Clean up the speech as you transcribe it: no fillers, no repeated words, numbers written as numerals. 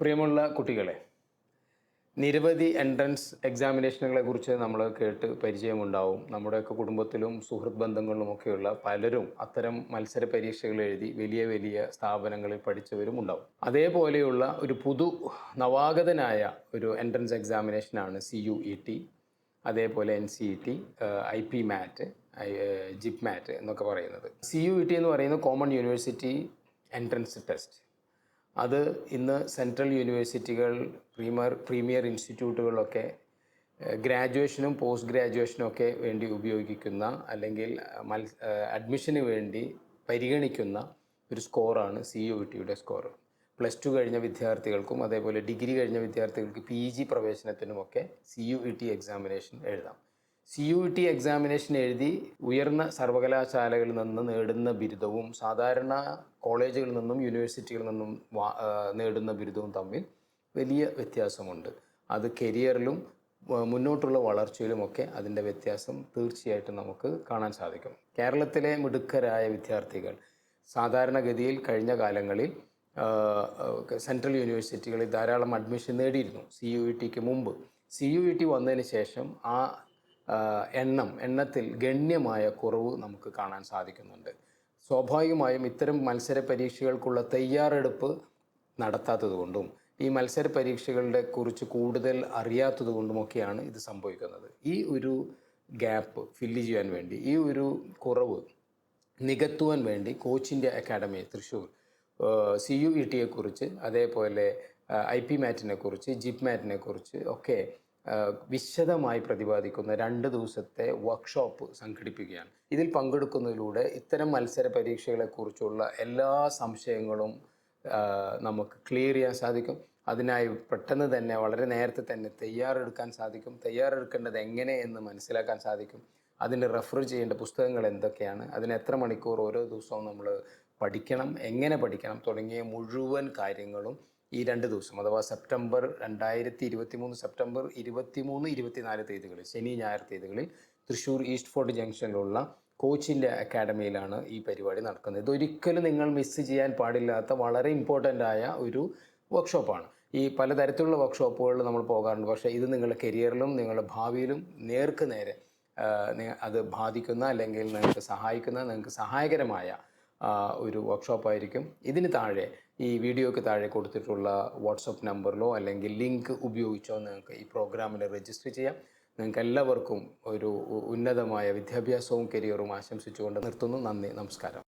പ്രിയമുള്ള കുട്ടികളെ, നിരവധി എൻട്രൻസ് എക്സാമിനേഷനുകളെക്കുറിച്ച് നമ്മൾ കേട്ട് പരിചയമുണ്ടാവും. നമ്മുടെയൊക്കെ കുടുംബത്തിലും സുഹൃത്ത് ബന്ധങ്ങളിലുമൊക്കെയുള്ള പലരും അത്തരം മത്സര പരീക്ഷകൾ എഴുതി വലിയ വലിയ സ്ഥാപനങ്ങളിൽ പഠിച്ചവരും ഉണ്ടാവും. അതേപോലെയുള്ള ഒരു നവാഗതനായ ഒരു എൻട്രൻസ് എക്സാമിനേഷനാണ് CUET, അതേപോലെ NCET, Ipmat, ജിപ്മാറ്റ് എന്നൊക്കെ പറയുന്നത്. CUET എന്ന് പറയുന്നത് കോമൺ യൂണിവേഴ്സിറ്റി എൻട്രൻസ് ടെസ്റ്റ്. അത് ഇന്ന് സെൻട്രൽ യൂണിവേഴ്സിറ്റികൾ, പ്രീമിയർ ഇൻസ്റ്റിറ്റ്യൂട്ടുകളൊക്കെ ഗ്രാജുവേഷനും പോസ്റ്റ് ഗ്രാജുവേഷനും ഒക്കെ വേണ്ടി ഉപയോഗിക്കുന്ന അല്ലെങ്കിൽ അഡ്മിഷന് വേണ്ടി പരിഗണിക്കുന്ന ഒരു സ്കോറാണ് CUETയുടെ സ്കോർ. +2 കഴിഞ്ഞ വിദ്യാർത്ഥികൾക്കും അതേപോലെ ഡിഗ്രി കഴിഞ്ഞ വിദ്യാർത്ഥികൾക്ക് PG പ്രവേശനത്തിനുമൊക്കെ CUET എക്സാമിനേഷൻ എഴുതാം. CUET എക്സാമിനേഷൻ എഴുതി ഉയർന്ന സർവകലാശാലകളിൽ നിന്ന് നേടുന്ന ബിരുദവും സാധാരണ കോളേജുകളിൽ നിന്നും യൂണിവേഴ്സിറ്റികളിൽ നിന്നും നേടുന്ന ബിരുദവും തമ്മിൽ വലിയ വ്യത്യാസമുണ്ട്. അത് കരിയറിലും മുന്നോട്ടുള്ള വളർച്ചയിലുമൊക്കെ അതിൻ്റെ വ്യത്യാസം തീർച്ചയായിട്ടും നമുക്ക് കാണാൻ സാധിക്കും. കേരളത്തിലെ മിടുക്കരായ വിദ്യാർത്ഥികൾ സാധാരണഗതിയിൽ കഴിഞ്ഞ കാലങ്ങളിൽ സെൻട്രൽ യൂണിവേഴ്സിറ്റികളിൽ ധാരാളം അഡ്മിഷൻ നേടിയിരുന്നു. CUETക്ക് മുമ്പ്. CUET വന്നതിന് ശേഷം ആ എണ്ണത്തിൽ ഗണ്യമായ കുറവ് നമുക്ക് കാണാൻ സാധിക്കുന്നുണ്ട്. സ്വാഭാവികമായും ഇത്തരം മത്സര പരീക്ഷകൾക്കുള്ള തയ്യാറെടുപ്പ് നടത്താത്തതുകൊണ്ടും ഈ മത്സര പരീക്ഷകളുടെ കുറിച്ച് കൂടുതൽ അറിയാത്തതുകൊണ്ടുമൊക്കെയാണ് ഇത് സംഭവിക്കുന്നത്. ഈ ഒരു ഗ്യാപ്പ് ഫില്ല് ചെയ്യാൻ വേണ്ടി, ഈ ഒരു കുറവ് നികത്തുവാൻ വേണ്ടി കോച്ചിൻ്റെ അക്കാഡമി തൃശ്ശൂർ CUETയെക്കുറിച്ച്, അതേപോലെ Ipmatനെക്കുറിച്ച്, ജിപ്മാറ്റിനെക്കുറിച്ച് ഒക്കെ വിശദമായി പ്രതിപാദിക്കുന്ന 2 ദിവസത്തെ വർക്ക്ഷോപ്പ് സംഘടിപ്പിക്കുകയാണ്. ഇതിൽ പങ്കെടുക്കുന്നതിലൂടെ ഇത്തരം മത്സര പരീക്ഷകളെക്കുറിച്ചുള്ള എല്ലാ സംശയങ്ങളും നമുക്ക് ക്ലിയർ ചെയ്യാൻ സാധിക്കും. അതിനായി പെട്ടെന്ന് തന്നെ വളരെ നേരത്തെ തന്നെ തയ്യാറെടുക്കാൻ സാധിക്കും. തയ്യാറെടുക്കേണ്ടത് എങ്ങനെ എന്ന് മനസ്സിലാക്കാൻ സാധിക്കും. അതിന് റെഫർ ചെയ്യേണ്ട പുസ്തകങ്ങൾ എന്തൊക്കെയാണ്, അതിന് എത്ര മണിക്കൂർ ഓരോ ദിവസവും നമ്മൾ പഠിക്കണം, എങ്ങനെ പഠിക്കണം തുടങ്ങിയ മുഴുവൻ കാര്യങ്ങളും ഈ 2 ദിവസം, അഥവാ സെപ്റ്റംബർ 2023 സെപ്റ്റംബർ 23, 24 തീയതികളിൽ, ശനി ഞായർ തീയതികളിൽ തൃശ്ശൂർ ഈസ്റ്റ് ഫോർട്ട് ജംഗ്ഷനിലുള്ള കോച്ചിൻ്റെ അക്കാഡമിയിലാണ് ഈ പരിപാടി നടക്കുന്നത്. ഇതൊരിക്കലും നിങ്ങൾ മിസ് ചെയ്യാൻ പാടില്ലാത്ത വളരെ ഇമ്പോർട്ടൻ്റ് ആയ ഒരു വർക്ക്ഷോപ്പാണ്. ഈ പലതരത്തിലുള്ള വർക്ക്ഷോപ്പുകളിൽ നമ്മൾ പോകാറുണ്ട്, പക്ഷേ ഇത് നിങ്ങളുടെ കരിയറിലും നിങ്ങളുടെ ഭാവിയിലും നേർക്ക് നേരെ അത് ബാധിക്കുന്ന അല്ലെങ്കിൽ നിങ്ങൾക്ക് സഹായകരമായ ഒരു വർക്ക്ഷോപ്പായിരിക്കും. ഇതിന് താഴെ, ഈ വീഡിയോയ്ക്ക് താഴെ കൊടുത്തിട്ടുള്ള വാട്സപ്പ് നമ്പറിലോ അല്ലെങ്കിൽ ലിങ്ക് ഉപയോഗിച്ചോ നിങ്ങൾക്ക് ഈ പ്രോഗ്രാമിൽ രജിസ്റ്റർ ചെയ്യാം. നിങ്ങൾക്ക് എല്ലാവർക്കും ഒരു ഉന്നതമായ വിദ്യാഭ്യാസവും കരിയറും ആശംസിച്ചുകൊണ്ട് നിർത്തുന്നു. നന്ദി, നമസ്കാരം.